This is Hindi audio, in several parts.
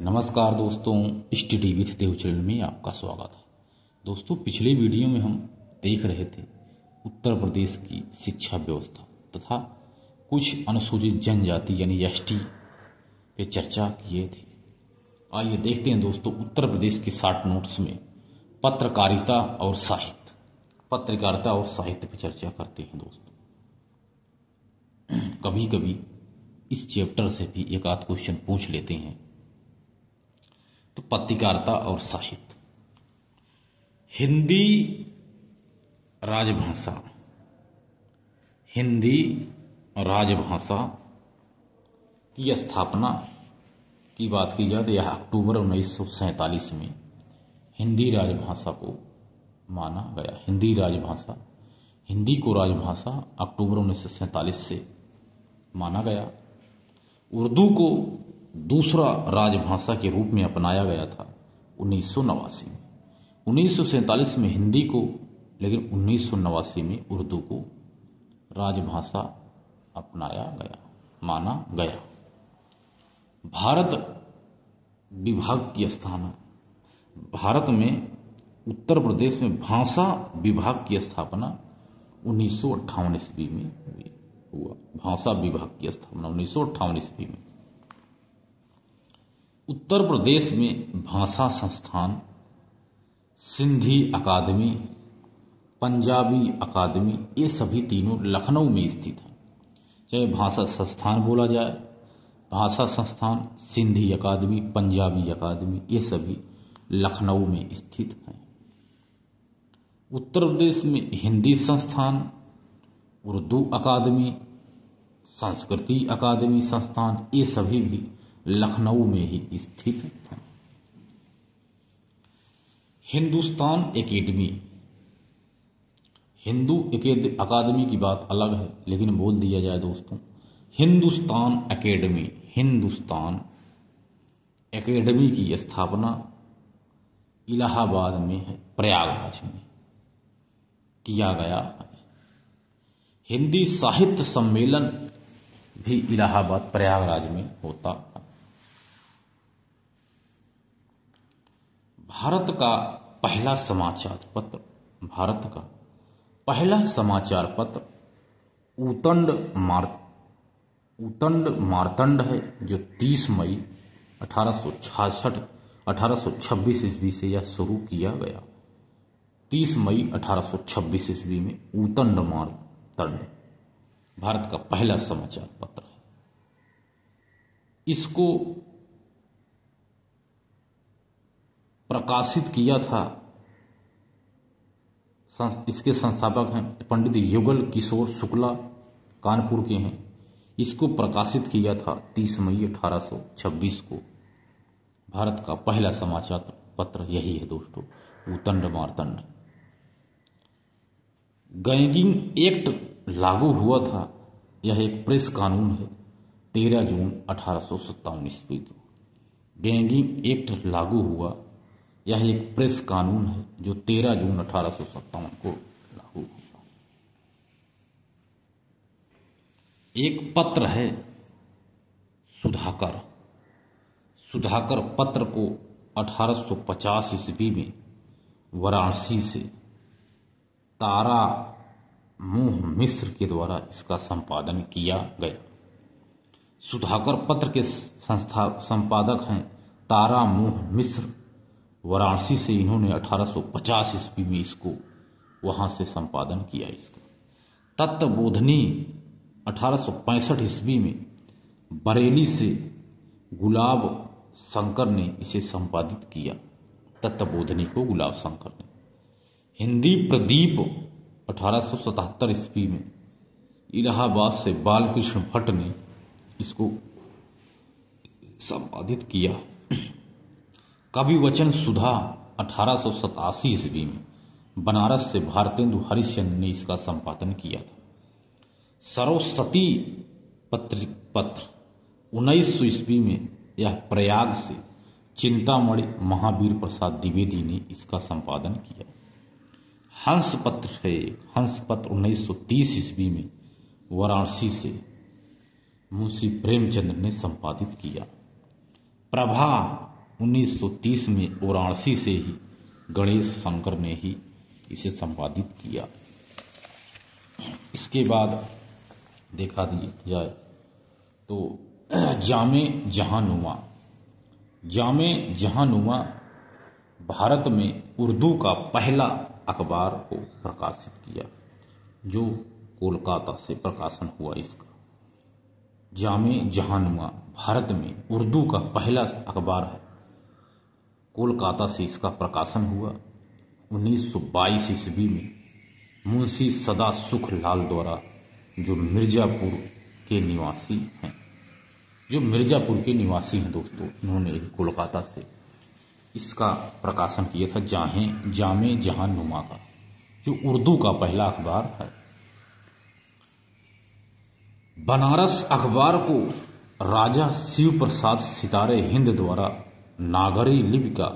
नमस्कार दोस्तों, स्टडी विथ देव चैनल में आपका स्वागत है। दोस्तों, पिछले वीडियो में हम देख रहे थे उत्तर प्रदेश की शिक्षा व्यवस्था तथा कुछ अनुसूचित जनजाति यानी एसटी पे चर्चा किए थे। आइए देखते हैं दोस्तों, उत्तर प्रदेश के 60 नोट्स में पत्रकारिता और साहित्य पे चर्चा करते हैं। दोस्तों, कभी कभी इस चैप्टर से भी एक आध क्वेश्चन पूछ लेते हैं। तो पत्रकारिता और साहित्य, हिंदी राजभाषा की स्थापना की बात की जाए तो यह अक्टूबर 1947 में हिंदी राजभाषा को माना गया। हिंदी को राजभाषा अक्टूबर 1947 से माना गया। उर्दू को दूसरा राजभाषा के रूप में अपनाया गया था 1989 में। 1947 में हिंदी को, लेकिन 1989 में उर्दू को राजभाषा अपनाया गया, माना गया। भारत विभाग की स्थापना, भारत में उत्तर प्रदेश में भाषा विभाग की स्थापना 1958 ईस्वी में हुआ। भाषा विभाग की स्थापना 1958 ईस्वी में। उत्तर प्रदेश में भाषा संस्थान, सिंधी अकादमी, पंजाबी अकादमी, ये सभी तीनों लखनऊ में स्थित हैं। चाहे भाषा संस्थान बोला जाए, भाषा संस्थान, सिंधी अकादमी, पंजाबी अकादमी, ये सभी लखनऊ में स्थित हैं। उत्तर प्रदेश में हिंदी संस्थान, उर्दू अकादमी, संस्कृति अकादमी संस्थान, ये सभी भी लखनऊ में ही स्थित है। हिंदुस्तान अकेडमी, हिंदू अकादमी की बात अलग है, लेकिन बोल दिया जाए दोस्तों हिंदुस्तान अकेडमी की स्थापना इलाहाबाद में है, प्रयागराज में किया गया है। हिंदी साहित्य सम्मेलन भी इलाहाबाद प्रयागराज में होता है। भारत का पहला समाचार पत्र उतंड मार्तंड है, जो 30 मई 1826 ईस्वी से यह शुरू किया गया। 30 मई 1826 ईस्वी में उतंड मार्तंड भारत का पहला समाचार पत्र है। इसको प्रकाशित किया था, इसके संस्थापक हैं पंडित युगल किशोर शुक्ला, कानपुर के हैं। इसको प्रकाशित किया था 30 मई 1826 को। भारत का पहला समाचार पत्र यही है दोस्तों, उतंड मार्तंड। गैंगिंग एक्ट लागू हुआ था, यह एक प्रेस कानून है। 13 जून 1857 ईस्वी को गैंगिंग एक्ट लागू हुआ। यह एक प्रेस कानून है जो 13 जून 1857 को लागू हुआ। एक पत्र है सुधाकर पत्र को 1850 ईस्वी में वाराणसी से तारा मुँह मिश्र के द्वारा इसका संपादन किया गया। सुधाकर पत्र के संपादक हैं तारा मुँह मिश्र। वाराणसी से इन्होंने 1850 ईस्वी में इसको वहां से संपादन किया। इसका तत्वबोधनी 1865 ईस्वी में बरेली से गुलाब शंकर ने इसे संपादित किया। तत्वबोधनी को गुलाब शंकर ने। हिंदी प्रदीप 1877 ईस्वी में इलाहाबाद से बालकृष्ण भट्ट ने इसको संपादित किया। कवि वचन सुधा 1887 ईस्वी में बनारस से भारतेंदु हरिश्चंद्र ने इसका संपादन किया था। सरस्वती पत्र 1900 ईस्वी में यह प्रयाग से चिंतामणि महावीर प्रसाद द्विवेदी ने इसका संपादन किया। हंस पत्र 1930 ईस्वी में वाराणसी से मुंशी प्रेमचंद ने संपादित किया। प्रभा 1930 में वाराणसी से ही गणेश शंकर ने ही इसे संपादित किया। इसके बाद देखा जाए तो जामे जहांनुमा भारत में उर्दू का पहला अखबार को प्रकाशित किया, जो कोलकाता से प्रकाशन हुआ। इसका जामे जहांनुमा भारत में उर्दू का पहला अखबार है, कोलकाता से इसका प्रकाशन हुआ। 1922 ईस्वी में मुंशी सदा सुख लाल द्वारा, जो मिर्जापुर के निवासी हैं दोस्तों, इन्होंने कोलकाता से इसका प्रकाशन किया था, जामे जहांनुमा का, जो उर्दू का पहला अखबार है। बनारस अखबार को राजा शिव प्रसाद सितारे हिंद द्वारा नागरी लिपि का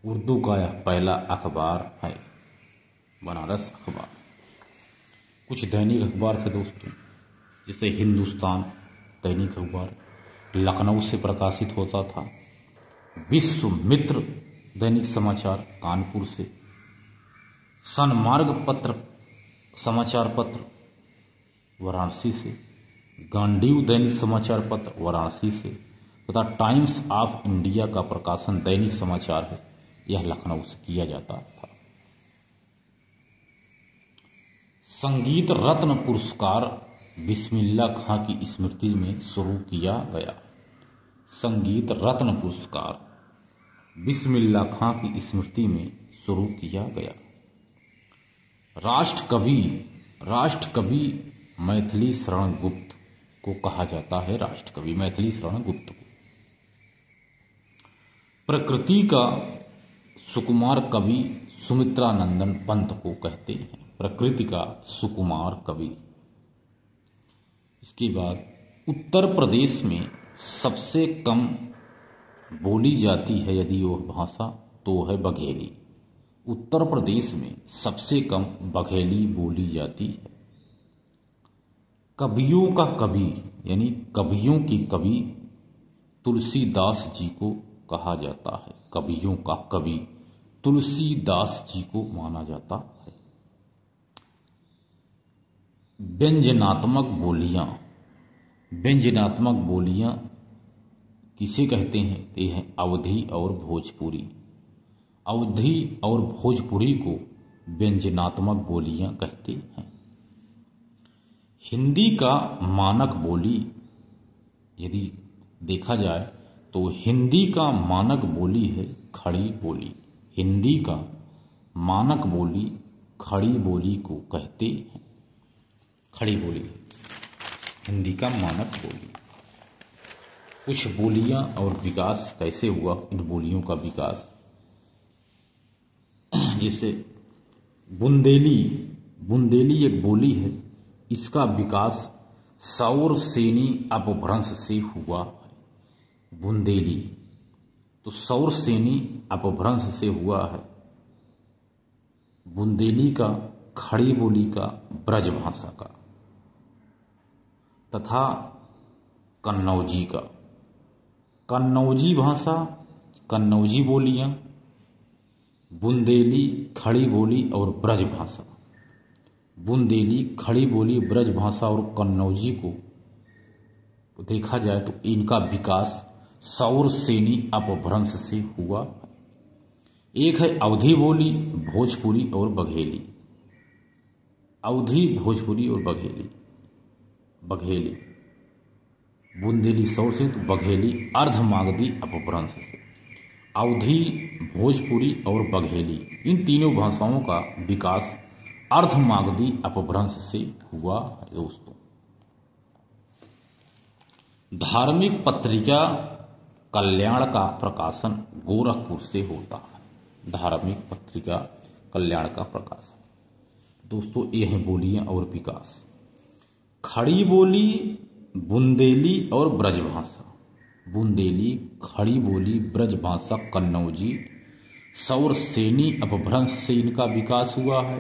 उर्दू का यह पहला अखबार है, बनारस अखबार। कुछ दैनिक अखबार थे दोस्तों, जैसे हिंदुस्तान दैनिक अखबार लखनऊ से प्रकाशित होता था, विश्वमित्र दैनिक समाचार कानपुर से, सन्मार्ग पत्र समाचार पत्र वाराणसी से, गांडीव दैनिक समाचार पत्र वाराणसी से, तथा टाइम्स ऑफ इंडिया का प्रकाशन दैनिक समाचार है, यह लखनऊ से किया जाता था। संगीत रत्न पुरस्कार बिस्मिल्लाह खां की स्मृति में शुरू किया गया। संगीत रत्न पुरस्कार बिस्मिल्लाह खां की स्मृति में शुरू किया गया। राष्ट्रकवि मैथिली शरण गुप्त को कहा जाता है, राष्ट्रकवि मैथिली शरण गुप्त को। प्रकृति का सुकुमार कवि सुमित्रानंदन पंत को कहते हैं, प्रकृति का सुकुमार कवि। इसके बाद उत्तर प्रदेश में सबसे कम बोली जाती है यदि वह भाषा, तो है बघेली। उत्तर प्रदेश में सबसे कम बघेली बोली जाती है। कवियों का कवि यानी कवियों की कवि तुलसीदास जी को कहा जाता है, कवियों का कवि तुलसीदास जी को माना जाता है। व्यंजनात्मक बोलियां किसे कहते हैं? ये है अवधी और भोजपुरी। अवधी और भोजपुरी को व्यंजनात्मक बोलियां कहते हैं। हिंदी का मानक बोली यदि देखा जाए तो हिंदी का मानक बोली है खड़ी बोली। हिंदी का मानक बोली खड़ी बोली को कहते हैं। खड़ी बोली हिंदी का मानक बोली। कुछ बोलियां और विकास कैसे हुआ, इन बोलियों का विकास, जैसे बुंदेली एक बोली है, इसका विकास सौरसेनी अपभ्रंश से हुआ है। बुंदेली तो सौरसेनी अपभ्रंश से हुआ है। बुंदेली का, खड़ी बोली का, ब्रजभाषा का, तथा कन्नौजी का। कन्नौजी भाषा, कन्नौजी बोलियां, बुंदेली, खड़ी बोली और ब्रजभाषा। बुंदेली, खड़ी बोली, ब्रजभाषा और कन्नौजी को देखा जाए तो इनका विकास सौरसेनी अपभ्रंश से हुआ। एक है अवधी बोली, भोजपुरी और बघेली। अवधी, भोजपुरी और बघेली। बुंदेली सौर से, तो बघेली अर्धमागधी अपभ्रंश से। अवधी, भोजपुरी और बघेली, इन तीनों भाषाओं का विकास अर्धमागधी अपभ्रंश से हुआ है दोस्तों। धार्मिक पत्रिका कल्याण का प्रकाशन गोरखपुर से होता है। धार्मिक पत्रिका कल्याण का प्रकाशन दोस्तों, ये है बोलियां और विकास। खड़ी बोली, बुंदेली और ब्रजभाषा। बुंदेली, खड़ी बोली, ब्रजभाषा, कन्नौजी, सौरसेनी अपभ्रंश से इनका विकास हुआ है।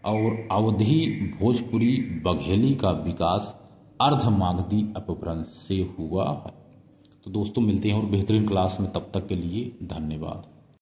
और अवधी, भोजपुरी, बघेली का विकास अर्धमागधी अपभ्रंश से हुआ है। तो दोस्तों मिलते हैं और बेहतरीन क्लास में, तब तक के लिए धन्यवाद।